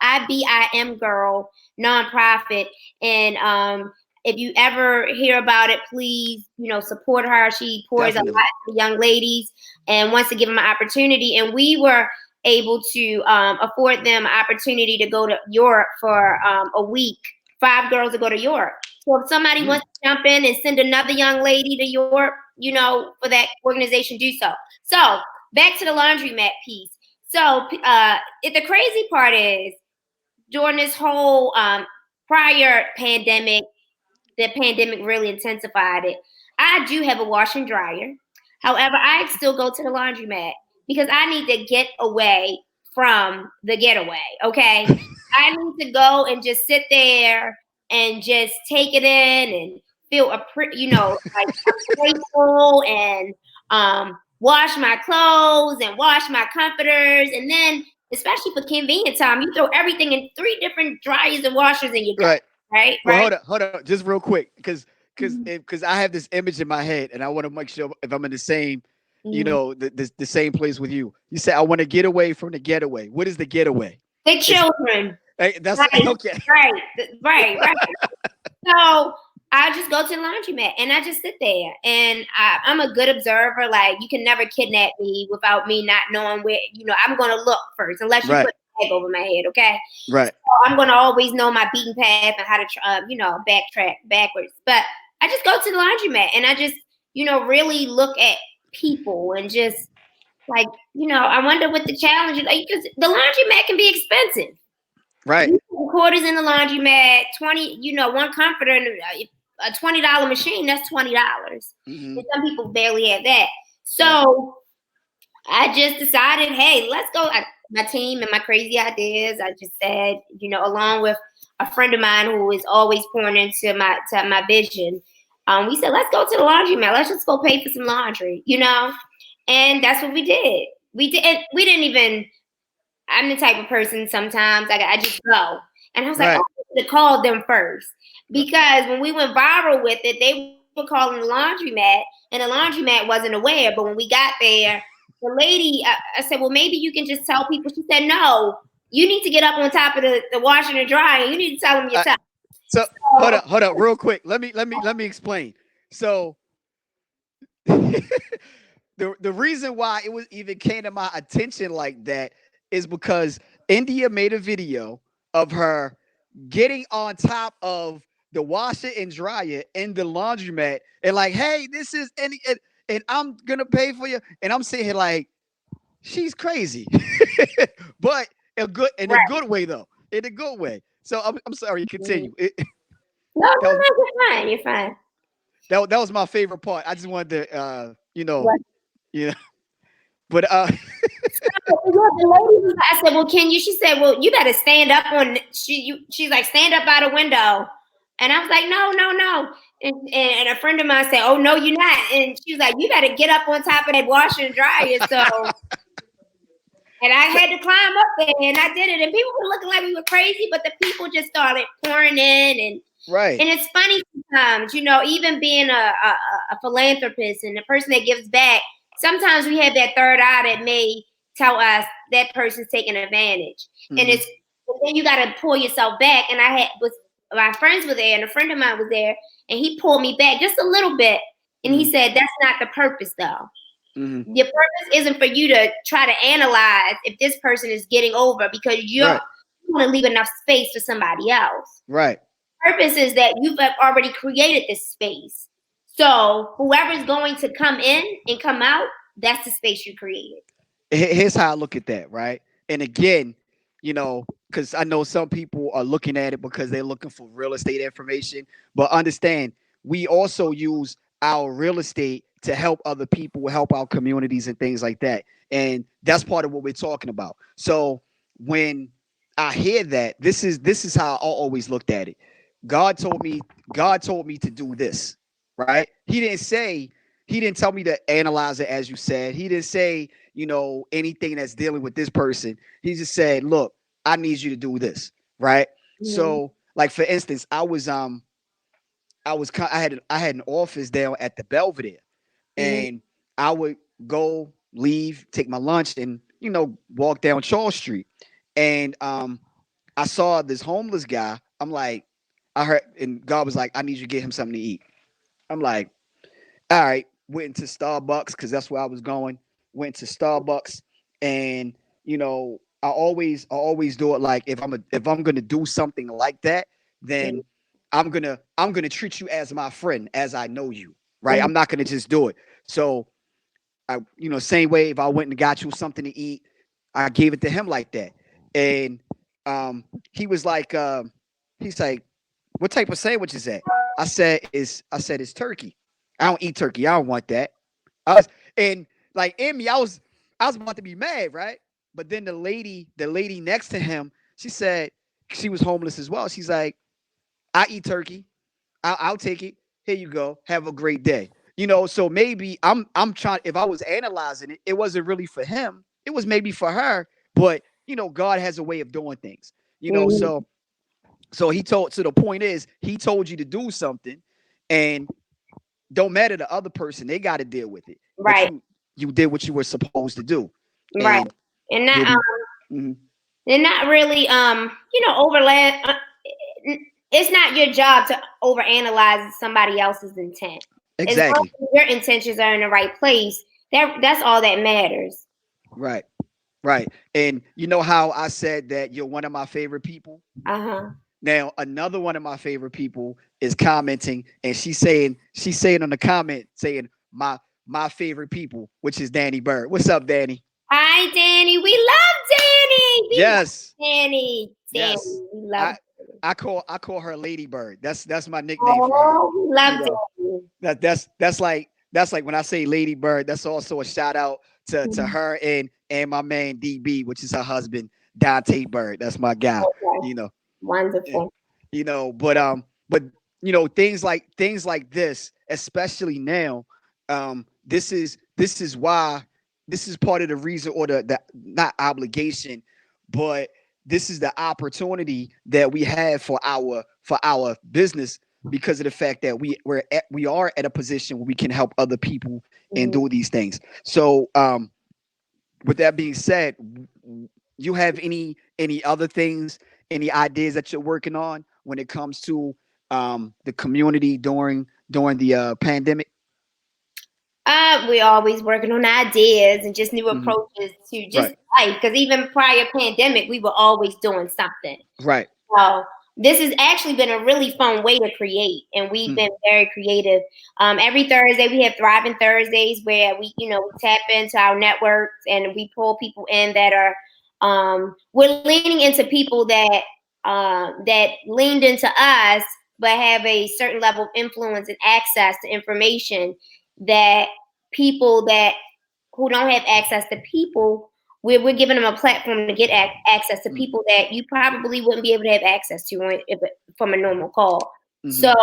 IBIM Girl nonprofit, and if you ever hear about it, please support her. She pours a lot Definitely. into young ladies and wants to give them an opportunity. And we were able to afford them an opportunity to go to Europe for a week. 5 girls to go to Europe. So if somebody Mm. wants to jump in and send another young lady to Europe, for that organization, do so. So back to the laundromat piece. So the crazy part is during this whole prior pandemic, the pandemic really intensified it. I do have a wash and dryer. However, I still go to the laundromat because I need to get away from the getaway. Okay. I need to go and just sit there and just take it in and feel like I'm grateful and wash my clothes and wash my comforters. And then, especially for convenient time, you throw everything in 3 different dryers and washers and you're done. Right. Right? Well, Right? hold up, just real quick, because Mhm. I have this image in my head, and I want to make sure if I'm in the same, Mhm. the same place with you. You say I want to get away from the getaway. What is the getaway? The It's children. that's Right, okay. right, right. So I just go to the laundromat and I just sit there. And I'm a good observer. Like, you can never kidnap me without me not knowing where, I'm going to look first, unless you Right. put a bag over my head, okay? Right. So I'm going to always know my beaten path and how to, backtrack backwards. But I just go to the laundromat and I just, really look at people and just like, I wonder what the challenge is. Like, because the laundromat can be expensive. Right. You put quarters in the laundromat, 20, one comforter and a $20 machine, that's $20. Hmm. And some people barely have that. Right. So I just decided, hey, let's go. My team and my crazy ideas. I just said, along with a friend of mine who is always pouring into my vision. We said, let's go to the laundromat. Let's just go pay for some laundry, and that's what we did. We did. We didn't even. I'm the type of person sometimes I just go. And I was like, oh, Right. I should have called them first. Because when we went viral with it, they were calling the laundromat, and the laundromat wasn't aware. But when we got there, the lady, I said, well, maybe you can just tell people. She said, no, you need to get up on top of the washer and dryer. You need to tell them your time. So So, hold up, real quick. Let me explain. So the reason why it was even came to my attention like that is because India made a video of her getting on top of the washer and dryer in the laundromat and like, hey, this is and I'm gonna pay for you. And I'm sitting here like, she's crazy. But in a right. good way though. In a good way. So I'm sorry, Mhm. continue. No, That no, was no, you're fine. You're fine. that was my favorite part. I just wanted to What? you know, but The lady I said, well, can you? She said, well, you got to stand up on. She's like, stand up by the window, and I was like, no, no, no. And a friend of mine said, oh no, you're not. And she was like, you got to get up on top of that washer and dryer. So, and I had to climb up there, and I did it. And people were looking like we were crazy, but the people just started pouring in, right. and it's funny sometimes, even being a philanthropist and the person that gives back, sometimes we have that third eye that may tell us that person's taking advantage. And Hmm. then you got to pull yourself back. And my friends were there and a friend of mine was there and he pulled me back just a little bit. And Hmm. he said, that's not the purpose though. Hmm. Your purpose isn't for you to try to analyze if this person is getting over because you Right. want to leave enough space for somebody else. Right. Purpose is that you've already created this space. So whoever's going to come in and come out, that's the space you created. here's how I look at that, right? And again, because I know some people are looking at it because they're looking for real estate information, but understand we also use our real estate to help other people, help our communities and things like that. And that's part of what we're talking about. So when I hear that, this is how I always looked at it. God told me, God told me to do this, right? He didn't tell me to analyze it as you said. He didn't say, anything that's dealing with this person. He just said, look, I need you to do this, right? Mm-hmm. So, like for instance, I had an office down at the Belvedere, Mm-hmm. and I would go, leave, take my lunch, and walk down Charles Street, and I saw this homeless guy. I'm like, I heard, and God was like, I need you to get him something to eat. I'm like, all right, went into Starbucks because that's where I was going. Went to Starbucks, and I always do it like if I'm gonna do something like that, then I'm gonna treat you as my friend, as I know you, right? I'm not gonna just do it. So same way if I went and got you something to eat, I gave it to him like that, and he was like, he's like, what type of sandwich is that? I said it's turkey. I don't eat turkey. I don't want that. I was and like in me, I was about to be mad, right? But then the lady next to him, she said she was homeless as well. She's like, I eat turkey. I'll take it. Here you go. Have a great day. So maybe I'm trying. If I was analyzing it, it wasn't really for him. It was maybe for her. But God has a way of doing things. Mm-hmm. So he told. So the point is, he told you to do something, and don't matter the other person. They got to deal with it. But Right, you did what you were supposed to do, right. and And you'll that be. Mhm. they're not really overlap. It's not your job to overanalyze somebody else's intent. As long Exactly. as your intentions are in the right place, that's all that matters. Right. Right. And you know how I said that you're one of my favorite people? Uh-huh. Now, another one of my favorite people is commenting, and she's saying on the comment, saying my favorite people, which is Danny Bird. What's up, Danny? Hi, Danny. We love Danny. We Yes, love Danny. yes. Danny. We love I Danny. I call her Lady Bird. That's my nickname for her. Oh, we You love know, Danny. that's like when I say Lady Bird, that's also a shout out to her and my man DB, which is her husband, Dante Bird. That's my guy. Okay. You know. Yeah. Wonderful. But things like this, especially now, this is part of the reason, or the not obligation, but this is the opportunity that we have for our business, because of the fact that we are at a position where we can help other people and Mhm. do these things. So with that being said, you have any other things, any ideas that you're working on when it comes to the community during the pandemic? We're always working on ideas and just new Hmm. approaches to just Right, life. Because even prior pandemic, we were always doing something. right. So this has actually been a really fun way to create, and we've Mm, been very creative. Every Thursday we have Thriving Thursdays where we tap into our networks and we pull people in that are we're leaning into people that leaned into us, but have a certain level of influence and access to information that people that who don't have access to people, we're giving them a platform to get access to mm, people that you probably wouldn't be able to have access to from a normal call. mm-hmm. So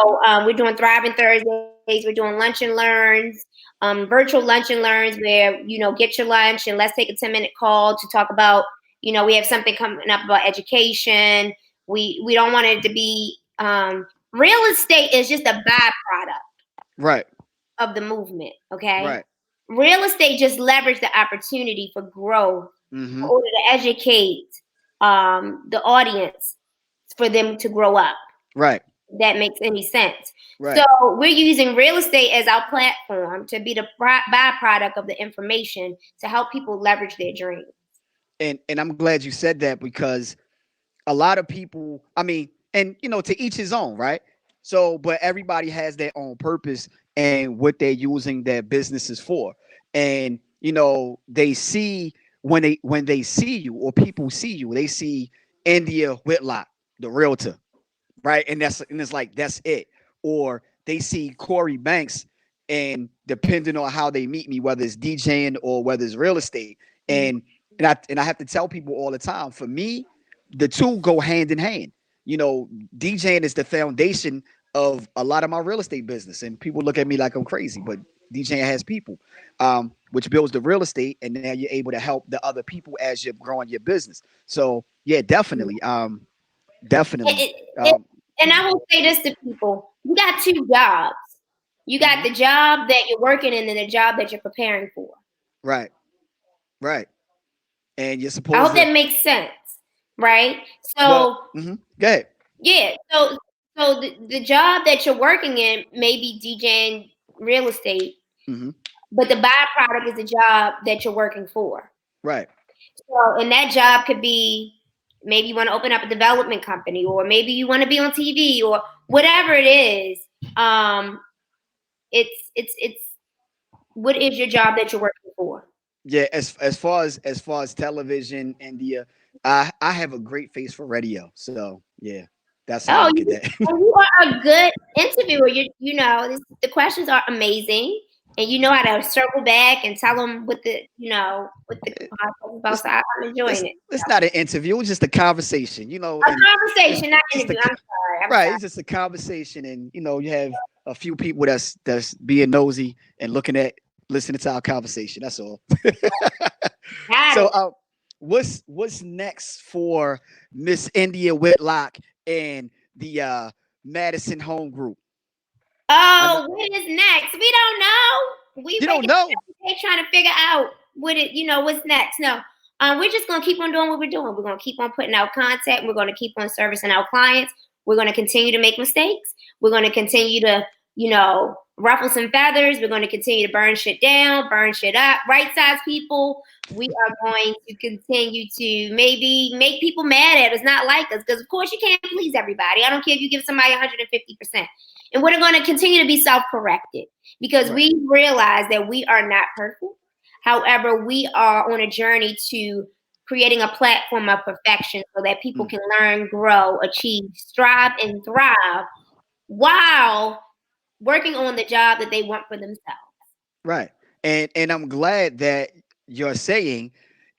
we're doing Thriving Thursdays. We're doing lunch and learns, virtual lunch and learns where get your lunch and let's take a 10-minute call to talk about. We have something coming up about education. We don't want it to be real estate is just a byproduct Right, of the movement. Okay, right. real estate just leverage the opportunity for growth in Mm-hmm. order to educate the audience for them to grow up. Right, That makes any sense. So right. we're using real estate as our platform to be the byproduct of the information to help people leverage their dreams. And I'm glad you said that, because a lot of people, I mean, and to each his own, right? So, but everybody has their own purpose and what they're using their businesses for. And they see when they see you or people see you, they see India Whitlock, the realtor, right? And it's like that's it. Or they see Cory Banks, and depending on how they meet me, whether it's DJing or whether it's real estate, and I have to tell people all the time. For me, the two go hand in hand. You know, DJing is the foundation of a lot of my real estate business, and people look at me like I'm crazy, but DJing has people, which builds the real estate, and now you're able to help the other people as you're growing your business. So yeah, definitely, And, definitely. and, Um, and I will say this to people: you got two jobs. You got mhm. the job that you're working in, and the job that you're preparing for. Right, right. And you're I supposed hope to. that makes sense, right? Well, So go ahead. yeah, so the job that you're working in may be DJing real estate, Hmm. but the byproduct is the job that you're working for. Right. So, and that job could be maybe you want to open up a development company, or maybe you want to be on TV, or whatever it is. Um, it's what is your job that you're working for? Yeah. As far as television, India, I have a great face for radio. So yeah, that's how I Oh, look at that. you are a good interviewer. The questions are amazing, and you know how to circle back and tell them what the podcast is about. it's So I'm it's enjoying it. it's not an interview. It's just a conversation. A And it's conversation, not just interview. a I'm sorry. I'm right. sorry. It's just a conversation, and you have a few people that's being nosy and listening to our conversation. That's all. Got So, it. what's next for Miss India Whitlock and the Madison Home Group? I know Oh, what is next? We don't know. We you don't waking know. up every day trying to figure out what's next. No, we're just gonna keep on doing what we're doing. We're gonna keep on putting out content. We're gonna keep on servicing our clients. We're gonna continue to make mistakes. We're gonna continue to, ruffle some feathers. We're gonna continue to burn shit down, burn shit up, right size people. We are going to continue to maybe make people mad at us, not like us, because of course you can't please everybody. I don't care if you give somebody 150%. And we're going to continue to be self-corrected because Right. we realize that we are not perfect. However, we are on a journey to creating a platform of perfection so that people Mm, can learn, grow, achieve, strive, and thrive while working on the job that they want for themselves. right. And I'm glad that you're saying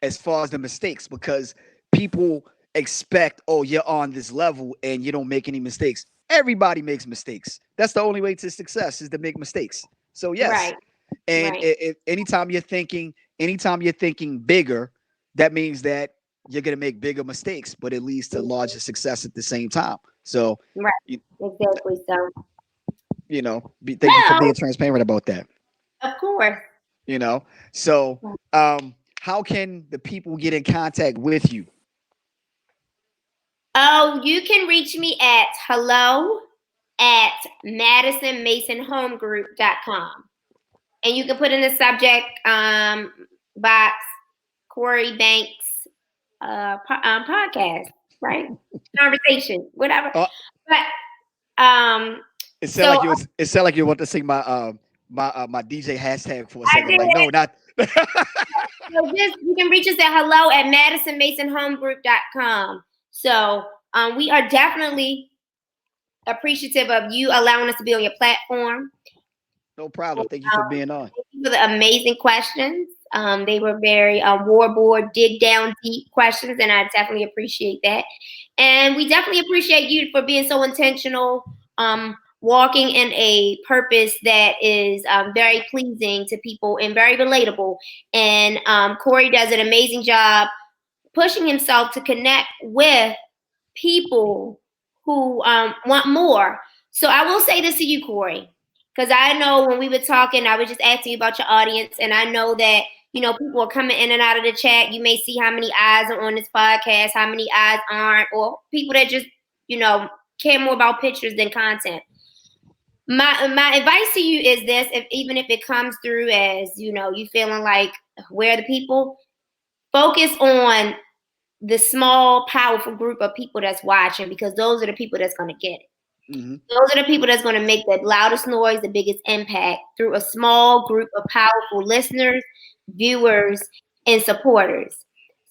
as far as the mistakes, because people expect, oh, you're on this level and you don't make any mistakes. Everybody makes mistakes. That's the only way to success, is to make mistakes. So yes. Right, And right. anytime you're thinking bigger, that means that you're gonna make bigger mistakes, but it leads to larger success at the same time. So, Right. you, Exactly. So, thank you for being well, transparent about that. of course. You know, so how can the people get in contact with you? Oh, you can reach me at hello@madisonmasonhomegroup.com. And you can put in the subject box Cory Banks podcast, right? Conversation, whatever. Uh, But it sounded so like you want to sing my DJ hashtag for a I second. I'm did like, no, it. not. So just you can reach us at hello@madisonmasonhomegroup.com. So we are definitely appreciative of you allowing us to be on your platform. No problem. Thank you for being on. Thank you for the amazing questions. They were very warboard, dig down deep questions, and I definitely appreciate that. And we definitely appreciate you for being so intentional, walking in a purpose that is very pleasing to people and very relatable. And Cory does an amazing job pushing himself to connect with people who want more. So I will say this to you, Cory, because I know when we were talking, I was just asking you about your audience, and I know that people are coming in and out of the chat. You may see how many eyes are on this podcast, how many eyes aren't, or people that just care more about pictures than content. My advice to you is this: even if it comes through as you feeling like where are the people, focus on the small, powerful group of people that's watching, because those are the people that's going to get it. Hmm. Those are the people that's going to make the loudest noise, the biggest impact through a small group of powerful listeners, viewers, and supporters.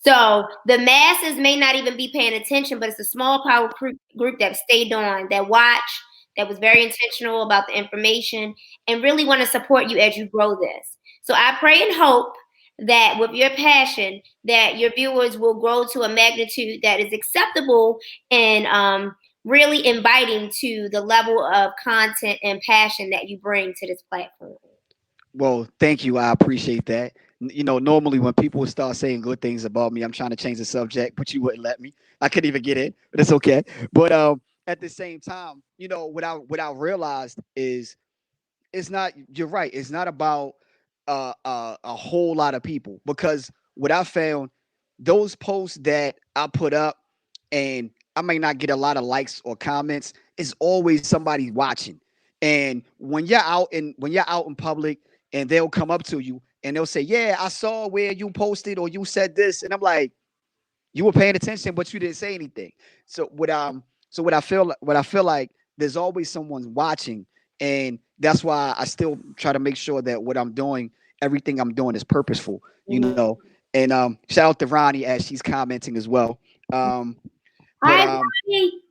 So the masses may not even be paying attention, but it's a small power group that stayed on, that watch, that was very intentional about the information, and really want to support you as you grow this. So I pray and hope that with your passion, that your viewers will grow to a magnitude that is acceptable and really inviting to the level of content and passion that you bring to this platform. Well, thank you. I appreciate that. Normally when people start saying good things about me, I'm trying to change the subject, but you wouldn't let me. I couldn't even get in, but it's okay. But at the same time, what I realized is it's not. You're right. It's not about a whole lot of people, because what I found, those posts that I put up, and I may not get a lot of likes or comments, is always somebody watching. And when you're out in public, and they'll come up to you and they'll say, "Yeah, I saw where you posted or you said this," and I'm like, you were paying attention, but you didn't say anything. So what I feel like, there's always someone watching, and that's why I still try to make sure that what I'm doing, everything I'm doing, is purposeful. Mhm. And shout out to Ronnie as she's commenting as well. Um, but Hi, Bonnie.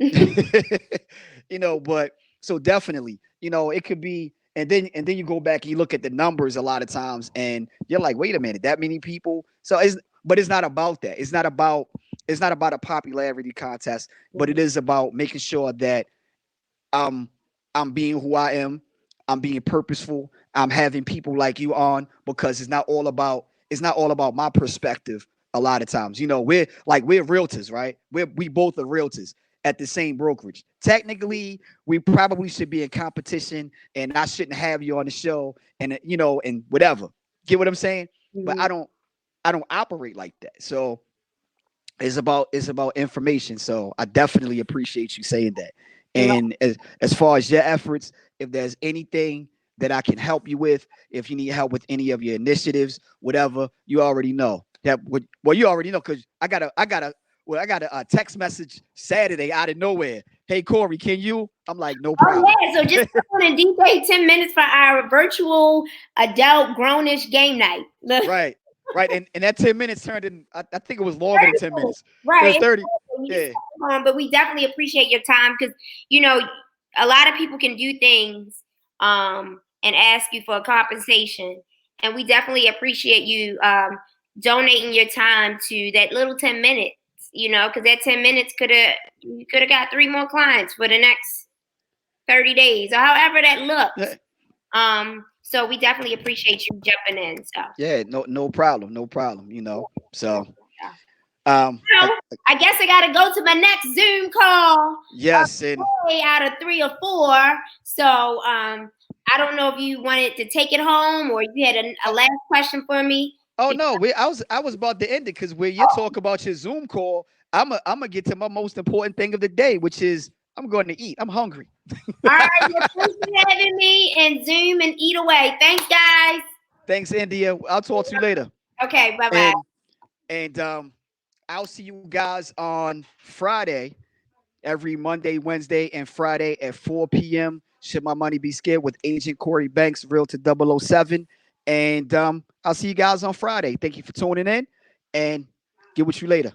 but so definitely, it could be, and then you go back and you look at the numbers a lot of times, and you're like, wait a minute, that many people. But it's not about that. It's not about a popularity contest, but it is about making sure that I'm I'm being who I am. I'm being purposeful. I'm having people like you on, because it's not all about my perspective. A lot of times, we're realtors, right? We both are realtors at the same brokerage. Technically, we probably should be in competition, and I shouldn't have you on the show, and whatever. Get what I'm saying? But Mhm. I don't operate like that. So it's about information. So I definitely appreciate you saying that. And as far as your efforts, if there's anything that I can help you with, if you need help with any of your initiatives, whatever, you already know that. Well, you already know, because I got a text message Saturday out of nowhere. Hey Corey, can you? I'm like, no Oh problem. yeah, so just come on and DJ 10 minutes for our virtual adult grownish game night. Look, Right, right, and that 10 minutes turned in. I think it was longer than 10 minutes. It was right. 30. You can Yeah. stay on, but we definitely appreciate your time because you know a lot of people can do things and ask you for compensation, and we definitely appreciate you donating your time to that little 10 minutes. Because that 10 minutes could have got three more clients for the next 30 days or however that looks. Yeah. So we definitely appreciate you jumping in. So. Yeah, no problem, no problem. So, Yeah. I, I guess I got to go to my next Zoom call. yes, and Out of 3 or 4. So I don't know if you wanted to take it home or you had a oh, last question for me. oh no, I was about to end it, because where you talk about your Zoom call, I'm gonna get to my most important thing of the day, which is I'm going to eat. I'm hungry. All right. Well, thanks for having me and Zoom and eat away. Thanks, guys. Thanks, India. I'll talk to you later, Okay. Bye bye. and I'll see you guys on Friday. Every Monday, Wednesday, and Friday at 4 p.m. Should my money be scared, with Agent Cory Banks, Realtor 007. And I'll see you guys on Friday. Thank you for tuning in, and get with you later.